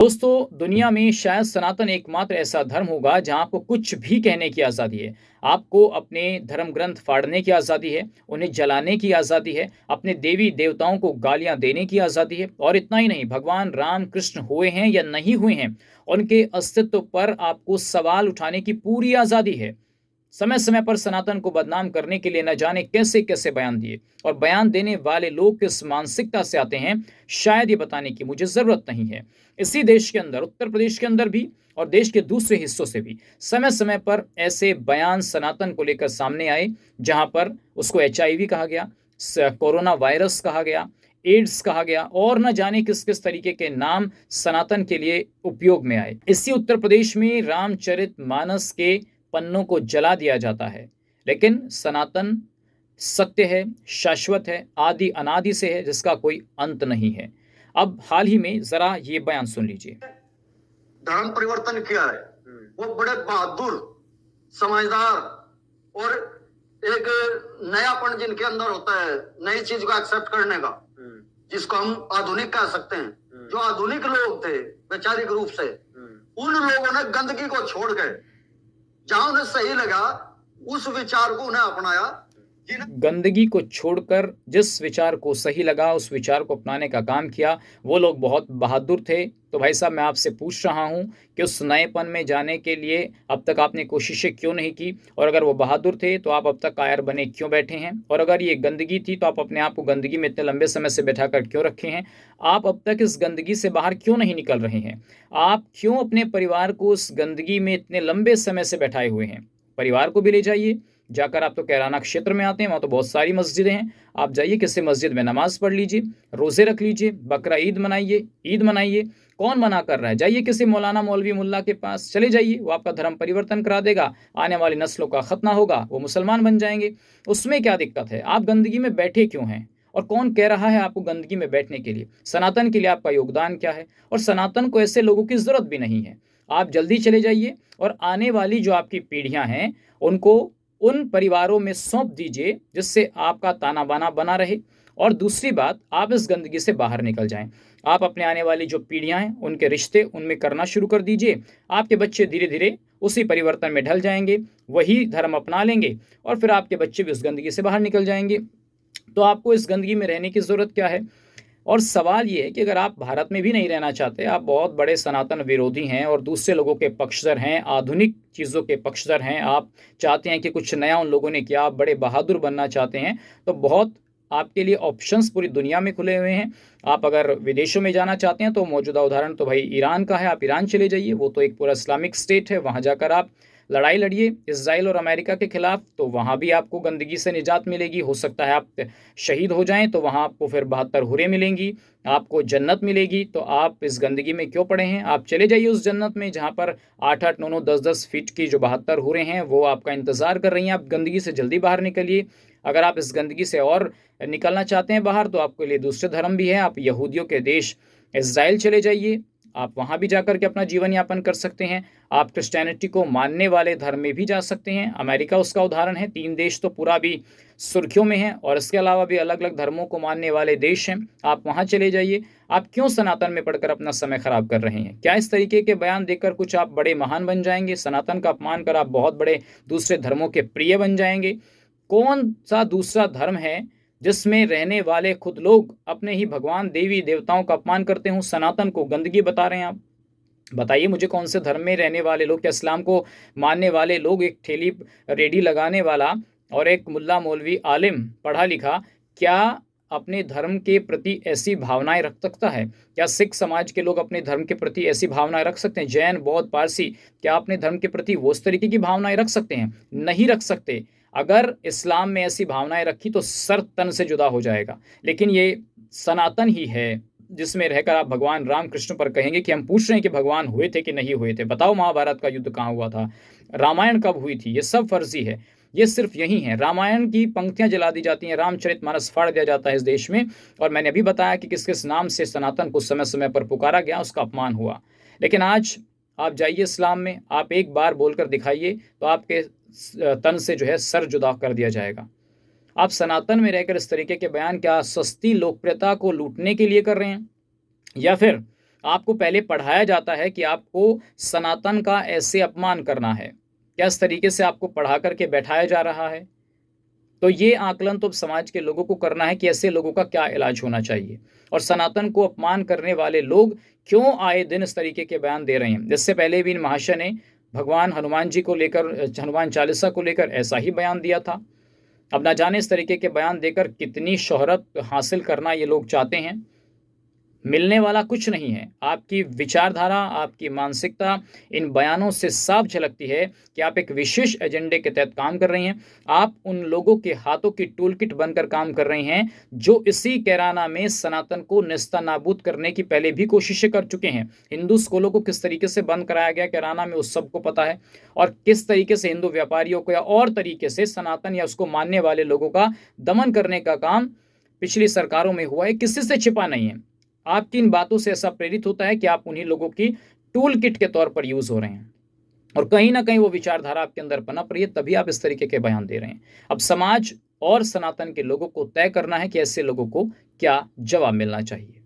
दोस्तों, दुनिया में शायद सनातन एकमात्र ऐसा धर्म होगा जहां आपको कुछ भी कहने की आज़ादी है। आपको अपने धर्म ग्रंथ फाड़ने की आज़ादी है, उन्हें जलाने की आज़ादी है, अपने देवी देवताओं को गालियां देने की आज़ादी है। और इतना ही नहीं, भगवान राम कृष्ण हुए हैं या नहीं हुए हैं, उनके अस्तित्व पर आपको सवाल उठाने की पूरी आज़ादी है। समय समय पर सनातन को बदनाम करने के लिए न जाने कैसे कैसे बयान दिए, और बयान देने वाले लोग किस मानसिकता से आते हैं, शायद ये बताने की मुझे ज़रूरत नहीं है। इसी देश के अंदर, उत्तर प्रदेश के अंदर भी और देश के दूसरे हिस्सों से भी समय समय पर ऐसे बयान सनातन को लेकर सामने आए, जहां पर उसको HIV कहा गया, कोरोना वायरस कहा गया, एड्स कहा गया, और न जाने किस किस तरीके के नाम सनातन के लिए उपयोग में आए। इसी उत्तर प्रदेश में रामचरित मानस के पन्नों को जला दिया जाता है। लेकिन सनातन सत्य है, शाश्वत है, आदि अनादि से है, जिसका कोई अंत नहीं है। अब हाल ही में जरा ये बयान सुन लीजिए। धर्म परिवर्तन किया है, वो बड़े बहादुर, समझदार और एक नयापन जिनके अंदर होता है, नई चीज को एक्सेप्ट करने का, जिसको हम आधुनिक कह सकते हैं। जो आधुनिक लोग थे वैचारिक रूप से, उन लोगों ने गंदगी को छोड़ के जहां उन्हें सही लगा उस विचार को उन्हें अपनाया। गंदगी को छोड़कर जिस विचार को सही लगा उस विचार को अपनाने का काम किया, वो लोग बहुत बहादुर थे। तो भाई साहब, मैं आपसे पूछ रहा हूँ कि उस नएपन में जाने के लिए अब तक आपने कोशिशें क्यों नहीं की? और अगर वो बहादुर थे तो आप अब तक कायर बने क्यों बैठे हैं? और अगर ये गंदगी थी तो आप अपने आप को गंदगी में इतने लंबे समय से बैठा कर क्यों रखे हैं? आप अब तक इस गंदगी से बाहर क्यों नहीं निकल रहे हैं? आप क्यों अपने परिवार को उस गंदगी में इतने लंबे समय से बैठाए हुए हैं? परिवार को भी ले जाइए। जाकर आप तो कैराना क्षेत्र में आते हैं, वहाँ तो बहुत सारी मस्जिदें हैं। आप जाइए, किसी मस्जिद में नमाज पढ़ लीजिए, रोज़े रख लीजिए, बकरा ईद मनाइए, ईद मनाइए। कौन मना कर रहा है? जाइए किसी मौलाना मौलवी मुल्ला के पास चले जाइए, वो आपका धर्म परिवर्तन करा देगा, आने वाली नस्लों का खतना होगा, वो मुसलमान बन जाएंगे। उसमें क्या दिक्कत है? आप गंदगी में बैठे क्यों हैं? और कौन कह रहा है आपको गंदगी में बैठने के लिए? सनातन के लिए आपका योगदान क्या है? और सनातन को ऐसे लोगों की ज़रूरत भी नहीं है। आप जल्दी चले जाइए और आने वाली जो आपकी पीढ़ियां हैं, उनको उन परिवारों में सौंप दीजिए जिससे आपका ताना बाना बना रहे। और दूसरी बात, आप इस गंदगी से बाहर निकल जाएं। आप अपने आने वाली जो पीढ़ियां हैं, उनके रिश्ते उनमें करना शुरू कर दीजिए। आपके बच्चे धीरे धीरे उसी परिवर्तन में ढल जाएंगे, वही धर्म अपना लेंगे, और फिर आपके बच्चे भी उस गंदगी से बाहर निकल जाएंगे। तो आपको इस गंदगी में रहने की ज़रूरत क्या है? और सवाल ये है कि अगर आप भारत में भी नहीं रहना चाहते, आप बहुत बड़े सनातन विरोधी हैं और दूसरे लोगों के पक्षधर हैं, आधुनिक चीज़ों के पक्षधर हैं, आप चाहते हैं कि कुछ नया उन लोगों ने किया, आप बड़े बहादुर बनना चाहते हैं, तो बहुत आपके लिए ऑप्शंस पूरी दुनिया में खुले हुए हैं। आप अगर विदेशों में जाना चाहते हैं तो मौजूदा उदाहरण तो भाई ईरान का है, आप ईरान चले जाइए, वो तो एक पूरा इस्लामिक स्टेट है। वहाँ जाकर आप लड़ाई लड़िए इसराइल और अमेरिका के खिलाफ, तो वहाँ भी आपको गंदगी से निजात मिलेगी। हो सकता है आप शहीद हो जाएं तो वहाँ आपको फिर 72 हुरें मिलेंगी, आपको जन्नत मिलेगी। तो आप इस गंदगी में क्यों पड़े हैं? आप चले जाइए उस जन्नत में जहाँ पर 8-8, 9-9, 10-10 फीट की जो 72 हुरें हैं वो आपका इंतज़ार कर रही हैं। आप गंदगी से जल्दी बाहर निकलिए। अगर आप इस गंदगी से और निकलना चाहते हैं बाहर, तो आपके लिए दूसरे धर्म भी हैं। आप यहूदियों के देश इसराइल चले जाइए, आप वहाँ भी जाकर के अपना जीवन यापन कर सकते हैं। आप क्रिश्चियनिटी को मानने वाले धर्म में भी जा सकते हैं, अमेरिका उसका उदाहरण है। 3 देश तो पूरा भी सुर्खियों में हैं, और इसके अलावा भी अलग अलग धर्मों को मानने वाले देश हैं, आप वहाँ चले जाइए। आप क्यों सनातन में पढ़कर अपना समय खराब कर रहे हैं? क्या इस तरीके के बयान देकर कुछ आप बड़े महान बन जाएंगे? सनातन का अपमान कर आप बहुत बड़े दूसरे धर्मों के प्रिय बन जाएंगे? कौन सा दूसरा धर्म है जिसमें रहने वाले खुद लोग अपने ही भगवान देवी देवताओं का अपमान करते हों? सनातन को गंदगी बता रहे हैं आप? बताइए मुझे, कौन से धर्म में रहने वाले लोग, क्या इस्लाम को मानने वाले लोग, एक ठेली रेडी लगाने वाला और एक मुल्ला मौलवी आलिम पढ़ा लिखा, क्या अपने धर्म के प्रति ऐसी भावनाएं रख सकता है? क्या सिख समाज के लोग अपने धर्म के प्रति ऐसी भावनाएं रख सकते हैं? जैन, बौद्ध, पारसी, क्या अपने धर्म के प्रति वो उस तरीके की भावनाएं रख सकते हैं? नहीं रख सकते। अगर इस्लाम में ऐसी भावनाएं रखी तो सर तन से जुदा हो जाएगा। लेकिन ये सनातन ही है जिसमें रहकर आप भगवान राम कृष्ण पर कहेंगे कि हम पूछ रहे हैं कि भगवान हुए थे कि नहीं हुए थे? बताओ, महाभारत का युद्ध कहाँ हुआ था? रामायण कब हुई थी? ये सब फर्जी है। ये सिर्फ यही है, रामायण की पंक्तियां जला दी जाती हैं, रामचरितमानस फाड़ दिया जाता है इस देश में। और मैंने अभी बताया कि किस किस नाम से सनातन को समय समय पर पुकारा गया, उसका अपमान हुआ। लेकिन आज आप जाइए इस्लाम में, आप एक बार बोलकर दिखाइए तो आपके तन से जो है सर जुदा कर दिया जाएगा। आप सनातन में रहकर इस तरीके के बयान क्या सस्ती लोकप्रियता को लूटने के लिए कर रहे हैं, या फिर आपको पहले पढ़ाया जाता है कि आपको सनातन का ऐसे अपमान करना है, क्या इस तरीके से आपको पढ़ा करके बैठाया जा रहा है? तो ये आकलन तो समाज के लोगों को करना है कि ऐसे लोगों का क्या इलाज होना चाहिए और सनातन को अपमान करने वाले लोग क्यों आए दिन इस तरीके के बयान दे रहे हैं। इससे पहले भी इन महाशय ने भगवान हनुमान जी को लेकर, हनुमान चालीसा को लेकर ऐसा ही बयान दिया था। अब ना जाने इस तरीके के बयान देकर कितनी शोहरत हासिल करना ये लोग चाहते हैं। मिलने वाला कुछ नहीं है। आपकी विचारधारा, आपकी मानसिकता इन बयानों से साफ झलकती है कि आप एक विशेष एजेंडे के तहत काम कर रहे हैं। आप उन लोगों के हाथों की टूल किट बनकर काम कर रहे हैं जो इसी कैराना में सनातन को नेस्तनाबूद करने की पहले भी कोशिशें कर चुके हैं। हिंदू स्कूलों को किस तरीके से बंद कराया गया कैराना में, उस सबको पता है, और किस तरीके से हिंदू व्यापारियों को या और तरीके से सनातन या उसको मानने वाले लोगों का दमन करने का काम पिछली सरकारों में हुआ है। किसी से छिपा नहीं है। आपकी इन बातों से ऐसा प्रेरित होता है कि आप उन्हीं लोगों की टूल किट के तौर पर यूज हो रहे हैं और कहीं ना कहीं वो विचारधारा आपके अंदर पनप रही है, तभी आप इस तरीके के बयान दे रहे हैं। अब समाज और सनातन के लोगों को तय करना है कि ऐसे लोगों को क्या जवाब मिलना चाहिए।